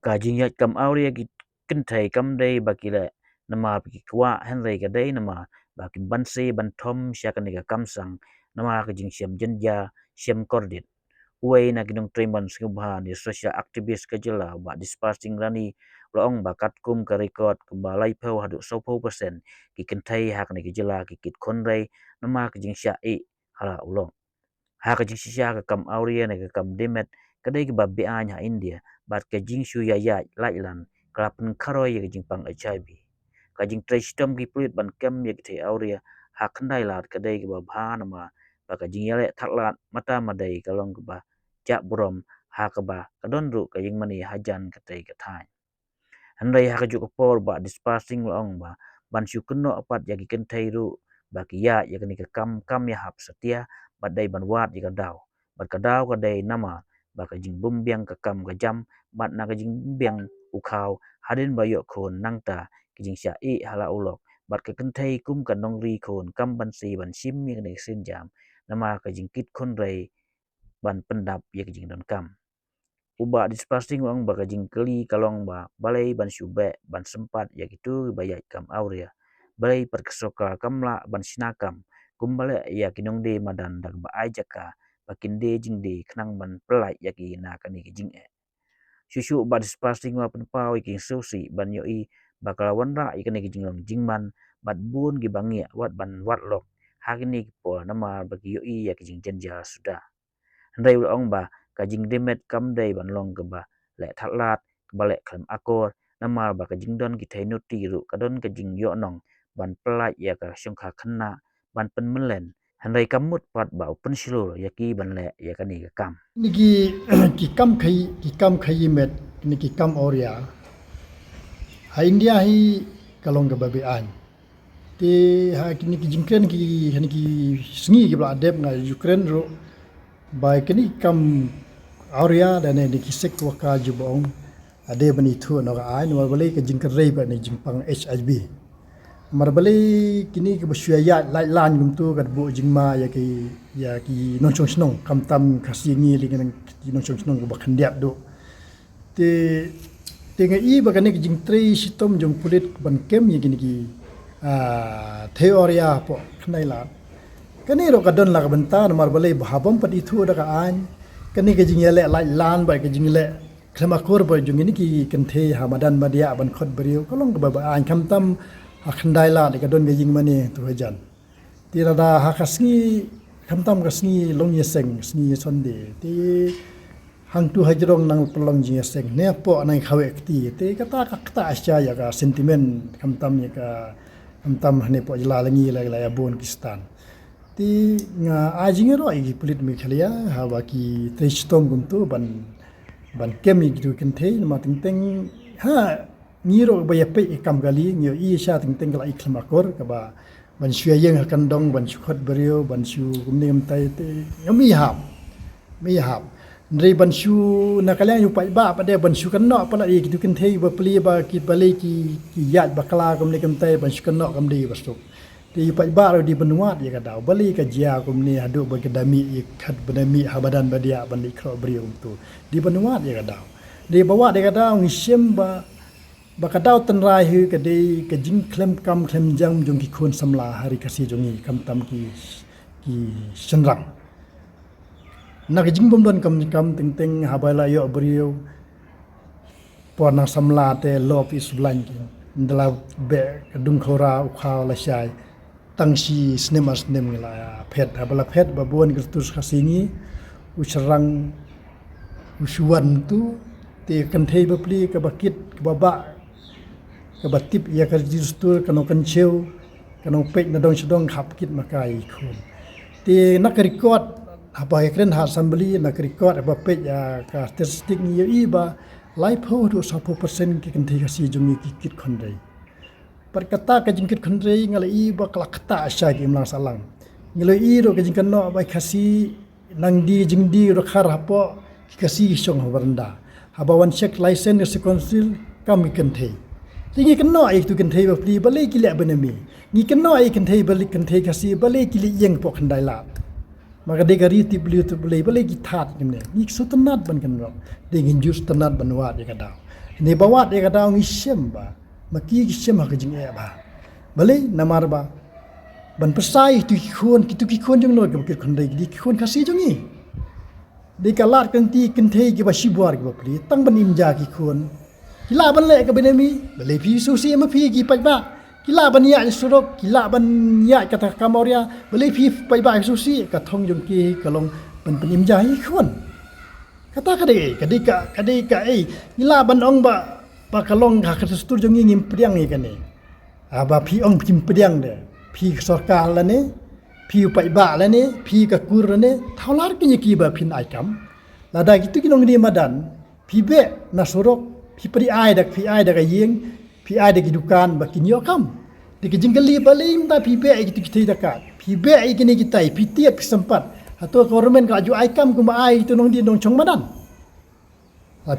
Kajing yat kam auria ki kentai kam day bakila nama piki kwa henry ka day nama bakin banse ban thom syakani ka kamsang nama ka jing syam jenja syam kordit uai na kinong treman skubha ni social activist ka jela ba dispersing rani roong bakat kum ka record kumbalai pau hadu 10% ki kentai hak ni ki jela ki kit konrai nama ka jing sya hala ulong ha ka jing sya ka kam auria na ka kam demet kadai ki babbi anya India bat ka jing shu ya lailan krapen karoi ya jing pang HIV ka jing trai ki pulit ban kem ya ki auria ha khandai lat kadai ki babha nama ba ka jing yale thaklat mata madai kalong ka ba ja burom ha ka ba kadon ru ka jing mani hajan ka tai ka thai handai ha ka ju por ba dispersing long ba ban shu kunno apat ya ki kentai ru ba ki ya ni ka kam ya hap setia bat dai ban wat ya ka daw bat ka daw ka dai nama ba ka jing bumbiang ka kam ka jam bat na ka jing bumbiang ukhau hadin ba yo khon nangta ki jing sya hala ulok bat ka kentai kum ka nongri khon kam ban si ban sim mi ni sin jam nama ka jing kit khon rei ban pendap ya ki jing don kam uba dispersing wang ba ka jing keli kalong ba balai ban syube ban sempat ya gitu bayat kam auria balai perkesoka kamla ban sinakam kumbale ya kinong de madan dak ba ajaka bakin de jing de knang ban pelai ya ki na ka ni ki jing susu ba dispersing wa penpau ki susi ban yo bakal wanra ikani ki jinglong jingman bat bun ki bangia wat ban wat lok hagni po nama bagi yo ya ki jing jenja sudah handai ong ba ka jing demet kam dai ban long ke ba le thatlat balek klem akor nama ba ka jing don ki thainu ti ru ka don ka jing yo nong ban pelai ya ka syongkha khanna ban pen melen handai kamut pat ba open shilo ya ki ban le ya ka ni ka kam niki ki kam khai met niki kam oria ha India hi kalong ga babi an te ha niki jingkren ki niki sngi ki bla adep ngai Ukraine ro bai kini kam oria dan niki sek waka jubong ade bani thu no ga ai no bale ka jingkren rei ba ni jingpang HIV mar bale kini ke besya ya lai lan gum tu kat bu jingma ya ki non chong snong kam tam khasi ngi li kan non chong snong ba khandiap do te ngai ba kan ki jing trei sitom jong pulit ban kem ya kini ki theoria po khnai la kani ro kadon la bentar mar bale bhabam padi thu da ka an kani ke jing ya le lai lan ba ke jing le khlemakor ba jong ni ki kan the hamadan madia ban khot beriu kolong ba an kam tam akhandai la de kadon gejing mani tu hajan tirada hakasngi khamtam kasngi long yeseng sngi sonde ti hang tu hajrong nang pelong ji yeseng ne po nang khawe ti te kata kakta asya ya ka sentiment khamtam ya ka khamtam hne po jala langi la ya bon kistan ti nga ajing ro igi pulit mi khalia ha ba ki tristom gum tu ban kemi gitu kan the ma ting teng ha ngiro ba yape ikam gali ngio i sha ting teng kala ikhlamakor ka ba ban shua yeng kan dong ban shukhat berio ban shu gumnem tai te mi hab ndrei ban shu nakala yu pai ba pa de ban shu kan no pa la gitu kan thei ba pli ba ki bale ki yat ba kala gumne kam tai ban shu kan no kam di bastu ti pai ba ro di benuat ya ka daw bali ka jia gumne hadu ba kedami ikhat benami habadan badia ban likro berio tu di benuat ya ka daw di bawa de ka daw ngisem ba bakadau tenrai hu ke de ke jing klem kam klem jang jong ki khon samla hari kasi jongi kam tam ki senrang na ke jing bom don kam ting ting habala yo brio pona samla te lop is blank ndala be dung khora ukha la shai tangsi snemas nem la phet habala phet babon gertus khasingi usrang usuan tu te kan thei bapli ka bakit ka baba kabatip ya ka register kano kancheu kano pek na dong sedong khap kit makai khun ti nak record apa ya kren ha assembly nak record apa pek ya ka statistik ni i ba live ho do 100% ki kan thei ka si jungi ki kit khon dei perkata ka jingkit khon dei ngal i ba kala khata asya ki mlang salang ngilo i ro ka jingkan no ba khasi nang di jing di ro khar hapo ki kasi song baranda haba wan check license se council kam kan thei tingi kan no ai tu kan thei ba pli bale ki le benami ni kan no ai kan thei balik kan thei kasi bale ki li yeng po khandai lat maka de gari ti beli bale ki that ni ne ni sutanat ban kan ro de ngin jus tanat banwa de ka daw Ni bawat dia kata ngisem ba. Maki ngisem ha kejing e ba. Balik namar ba. Ban pesai tu kikun jong no ke kon dai di kikun kasih jong ni. Di kalat kanti kentei ke ba shibuar ke ba pli tang ban imja kikun. Kila ban le ke benemi, balik pi susi ma pi ki pai ba. Kila ban ya surok, kila ban ya kata kamoria, balik pi pai ba susi ka thong jong ki kalong ban imja kikun. Kata kadai ila ban ong ba kalong ka kestur jong ngim priang ni kane aba pi ong pim priang de pi sarkar la ne pi pai ba la ne pi ka kur la ne thaular ki ba pin ai kam la da gitu kinong ni madan pi be na sorok pi pri ai dak ka yeng pi ai dak dukan ba kinyo kam de ki jinggali balim ta pi be gitu kitai dakat pi be ai kini kitai pi tiap sempat atau kormen ka ju aikam ku ma ai tu nong di nong chong madan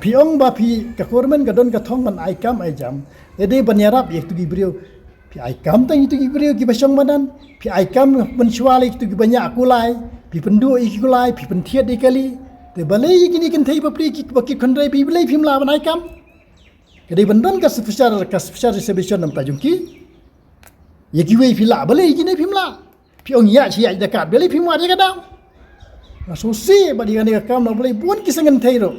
pi ong ba pi ka kormen ka don ka thong man aikam ai jam de banyarap ek tu gi brio pi aikam tang itu gi brio gi basong madan pi aikam men swali tu gi banyak kulai pi pendu ik kulai pi pentiat ikali de balai gini kan thai papri ki bakki khandrai pi balai phim la ban aikam kadi bandon ka special reservation nam ta jungki ye gi wei phila balai gini phim la pi ong ya chi ai dekat balai phim wa de ka dang Susi badi kan dia kam boleh buat kisangan thairo.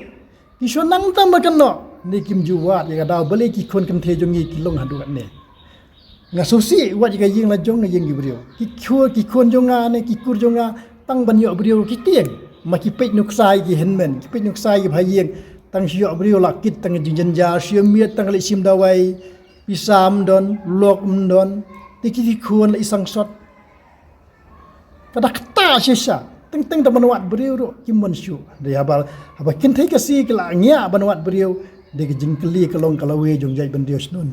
Kisah nang tam makan no. Ni kim juwat dia dah boleh kikon kan thai jongi kilong hadu kan ne. Ngasusi wat jika yeng la jong yeng gibrio. Kikon jonga ne kikur jonga tang ban yo brio kitieng. Maki pek nuksai ki henmen, pek nuksai ki bhayeng tang sio brio la kit tang jinja siamiat tang le sim dawai pisam don lok don tikikon la isang sot. Kada kata sisa teng tamanwat beriu ro kimon syu dia haba kin thai ka si kala nya banwat beriu de jingkli kalong kalawe jong jai bandio snon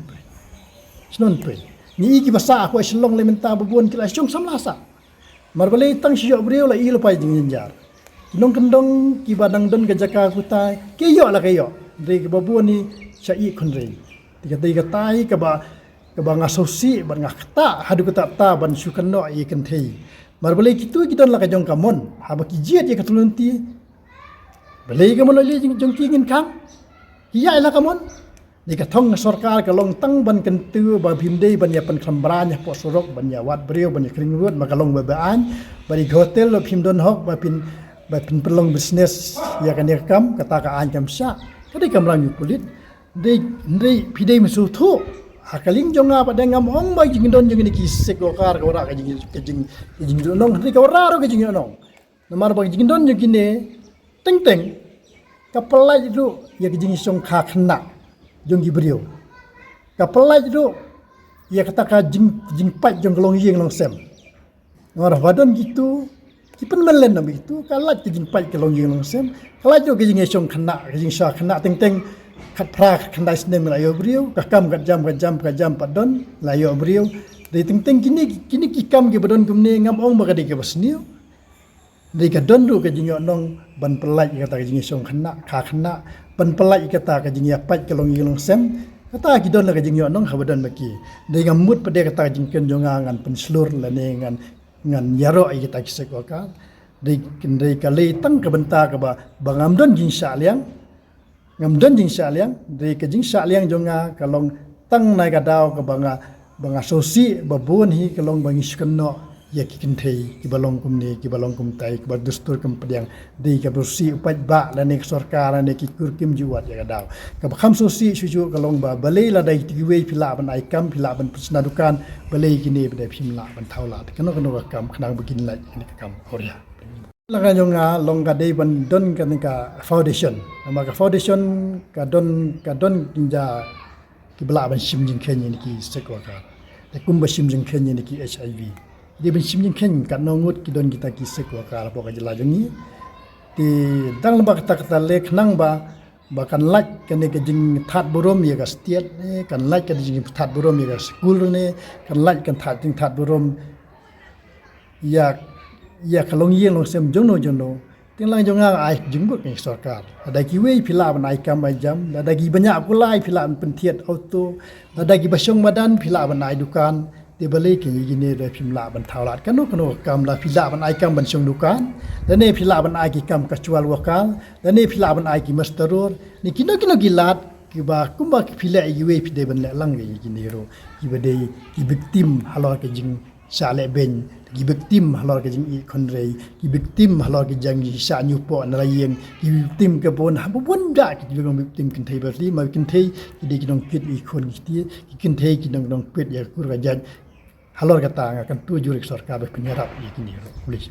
pe ni ki basa ko slong le menta babon kila syong samlasa marbale tang syu beriu la il pai jing jar nong kendong ki badang don ga jaka kutai ke yo la ke yo de babon ni syai khonre tiga tai ka ba ngasosi ban ngakta hadu kata ta ban syukan no i kan thai Marbalik itu kita nak jong kamon, haba kijiat je katulunti. Balai kamon lagi jong kingin kang, kiai lah kamon. Di katong sarkar kalong tang ban kentu ba bimdei ban ya pan khambranya po sorok ban ya wat brio ban ya kring ruat makalong babaan, bari hotel lo pimdon hok ba pin perlong bisnes ya kan ya kam kata ka an kam sya. Kadi kamlang kulit, dei pidei mesu thu. Hakaling jonga pada ngamong ba jing don jing ni kisek okar ka ora ka jing donong ri ka ora ro ka jing donong namar ba jing don jing ne teng ka pelai du ya ka jing song kha khna jong gi brio ka pelai du ya kata ka jing pat jong long yeng long sem ngor badon gitu kipen melen nam itu kalat ka jing pat ka long yeng long sem kalat du ka jing song khna ka jing sha khna teng kat prak kandai snem la yo brio ka kam ka jam padon la yo brio de teng kini kikam ke badon kumne ngam ong ba ka de ke basniu de ka don ru ka jinyo nong ban pelai kata ka jingi song khna kha khna ban pelai kata ka jingi pat ka long yilong sem kata ki don la ka jinyo nong ha badon maki de ngam mut pade kata jingken jonga ngan penslur la ne ngan yaro ai kita kisek ka de ka le tang ka benta ka ba bangam don jing sha liang ngam don jing sha liang de ka jing sha liang jonga kalong tang nai ka daw ka banga sosi babun hi kalong bangi skno ya ki kinthei ki balong kum tai ki badustur kum pediang de ka bersi upat ba la nek sarkar ne ki kur kim juwat ya ka daw ka kham sosi suju kalong ba balei la dai ti we phila ban ai kam phila ban pusna dukan balei ki ne bade phimla ban thawla kano ka kam khnang begin la ni kam korea Langa jonga longa dei ban don ka foundation ama ka foundation ka don kinja ki bla ban sim jing khen ni ki sekwa ka te kumba sim jing khen ni ki HIV di ban sim jing khen ka nongut ki don kita ki sekwa ka po ka jela jongi ti dang ba kata lek nang ba kan lak kan ke jing that borom ye ka stiat ne kan lak ka jing that borom ye ka school ne kan lak kan that borom ya kalong yeng long sem jono ting lang jonga ai jingbuk ni sarkar ada ki wei phila ban ai kam ai jam ada ki banyak kulai phila ban pentiat auto ada ki basong madan phila ban ai dukan te bale ki gine re phimla ban thawlat kano kam la phila ban ai kam ban song dukan dan ne phila ban ai ki kam ka chual wakal dan ne phila ban ai ki masteror ni kino gilat kiba kumba pila iwe pide ban le lang ge jinero ibade ki victim halor ke jing sale ben ki victim halor ke jing i khonrei ki victim halor ke jang sa nyu po na layeng ki victim ke bon ha bon da ki jong victim kin thei berli ma kin thei ki de ki dong pit i khon ki ki kin thei ki dong pit ya kur ga jaj halor ka ta kan tu jurik sarkar be penyerap i kinero please